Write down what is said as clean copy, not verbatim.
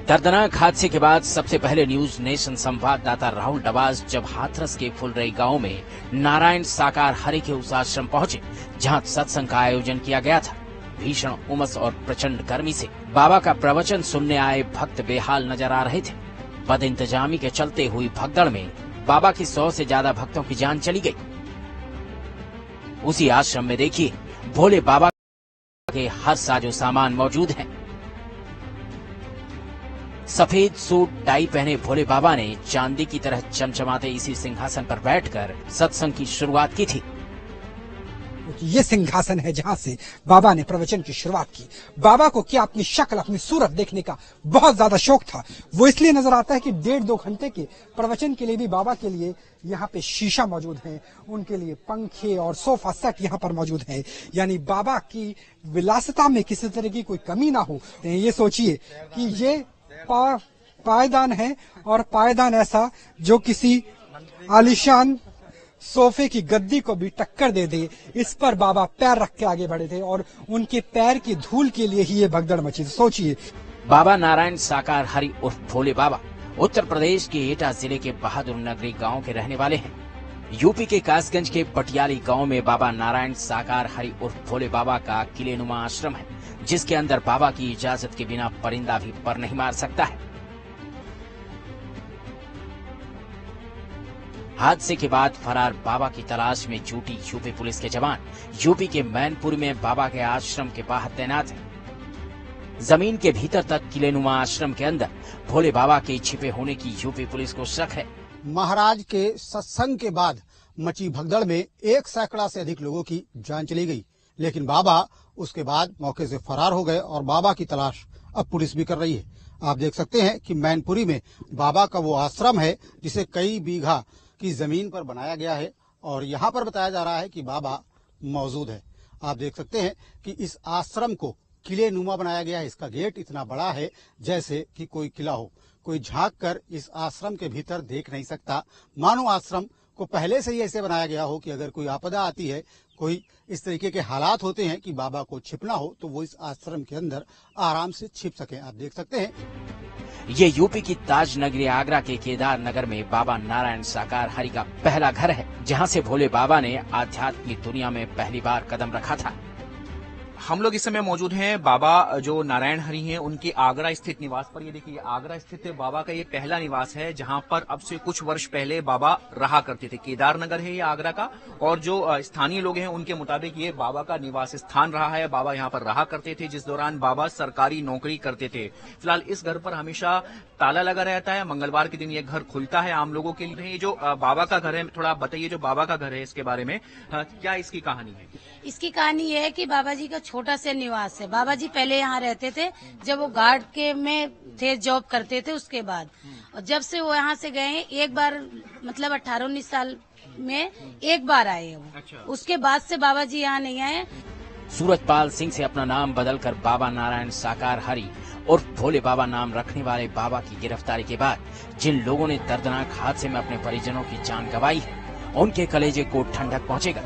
दर्दनाक हादसे के बाद सबसे पहले न्यूज नेशन संवाददाता राहुल डबास जब हाथरस के फुलरई गांव में नारायण साकार हरि के उस आश्रम पहुंचे जहां सत्संग का आयोजन किया गया था। भीषण उमस और प्रचंड गर्मी से बाबा का प्रवचन सुनने आए भक्त बेहाल नजर आ रहे थे। बद इंतजामी के चलते हुई भगदड़ में बाबा की 100 से ज्यादा भक्तों की जान चली गई। उसी आश्रम में देखिए भोले बाबा के हर साजो सामान मौजूद है। सफेद सूट टाई पहने भोले बाबा ने चांदी की तरह चमचमाते इसी सिंहासन पर बैठकर सत्संग की शुरुआत की थी। ये सिंहासन है जहां से बाबा ने प्रवचन की शुरुआत की। बाबा को क्या अपनी शक्ल, अपनी सूरत देखने का बहुत ज्यादा शौक था। वो इसलिए नजर आता है कि 1.5-2 घंटे के प्रवचन के लिए भी बाबा के लिए यहाँ पे शीशा मौजूद है, उनके लिए पंखे और सोफा सेट यहाँ पर मौजूद है। यानी बाबा की विलासिता में किसी तरह की कोई कमी ना हो। ये सोचिए कि ये पायदान है और पायदान ऐसा जो किसी आलिशान सोफे की गद्दी को भी टक्कर दे दे। इस पर बाबा पैर रख के आगे बढ़े थे और उनके पैर की धूल के लिए ही ये भगदड़ मची थी। सोचिए, बाबा नारायण साकार हरि उर्फ भोले बाबा उत्तर प्रदेश के एटा जिले के बहादुर नगरी गांव के रहने वाले हैं। यूपी के कासगंज के पटियाली गांव में बाबा नारायण साकार हरि उर्फ भोले बाबा का किलेनुमा आश्रम है, जिसके अंदर बाबा की इजाजत के बिना परिंदा भी पर नहीं मार सकता है। हादसे के बाद फरार बाबा की तलाश में जुटी यूपी पुलिस के जवान यूपी के मैनपुरी में बाबा के आश्रम के बाहर तैनात हैं। जमीन के भीतर तक किलेनुमा आश्रम के अंदर भोले बाबा के छिपे होने की यूपी पुलिस को शक है। महाराज के सत्संग के बाद मची भगदड़ में 1 सैकड़ा से अधिक लोगों की जान चली गई, लेकिन बाबा उसके बाद मौके से फरार हो गए और बाबा की तलाश अब पुलिस भी कर रही है। आप देख सकते हैं कि मैनपुरी में बाबा का वो आश्रम है जिसे कई बीघा की जमीन पर बनाया गया है और यहाँ पर बताया जा रहा है कि बाबा मौजूद है। आप देख सकते हैं कि इस आश्रम को किले नुमा बनाया गया है। इसका गेट इतना बड़ा है जैसे कि कोई किला हो। कोई झांक कर इस आश्रम के भीतर देख नहीं सकता। मानो आश्रम को पहले से ही ऐसे बनाया गया हो कि अगर कोई आपदा आती है, कोई इस तरीके के हालात होते हैं कि बाबा को छिपना हो, तो वो इस आश्रम के अंदर आराम से छिप सके। आप देख सकते हैं ये यूपी की ताज नगरी आगरा के केदार नगर में बाबा नारायण साकार हरि का पहला घर है, जहां से भोले बाबा ने आध्यात्मिक दुनिया में पहली बार कदम रखा था। हम लोग इस समय मौजूद हैं बाबा जो नारायण हरि हैं उनके आगरा स्थित निवास पर। ये देखिए आगरा स्थित बाबा का ये पहला निवास है जहां पर अब से कुछ वर्ष पहले बाबा रहा करते थे। केदार नगर है ये आगरा का, और जो स्थानीय लोग हैं उनके मुताबिक ये बाबा का निवास स्थान रहा है। बाबा यहाँ पर रहा करते थे जिस दौरान बाबा सरकारी नौकरी करते थे। फिलहाल इस घर पर हमेशा ताला लगा रहता है। मंगलवार के दिन ये घर खुलता है आम लोगों के लिए। ये जो बाबा का घर है, थोड़ा बताइए जो बाबा का घर है इसके बारे में क्या इसकी कहानी है? इसकी कहानी ये है कि बाबा जी का छोटा सा निवास है। बाबा जी पहले यहाँ रहते थे जब वो गार्ड के में थे, जॉब करते थे। उसके बाद और जब से वो यहाँ से गए एक बार, मतलब 18-19 साल में एक बार आए वो। अच्छा। उसके बाद से बाबा जी यहाँ नहीं आए। सूरजपाल सिंह से अपना नाम बदलकर बाबा नारायण साकार हरि और भोले बाबा नाम रखने वाले बाबा की गिरफ्तारी के बाद जिन लोगों ने दर्दनाक हादसे में अपने परिजनों की जान गंवाई है, उनके कलेजे को ठंडक पहुंचेगा।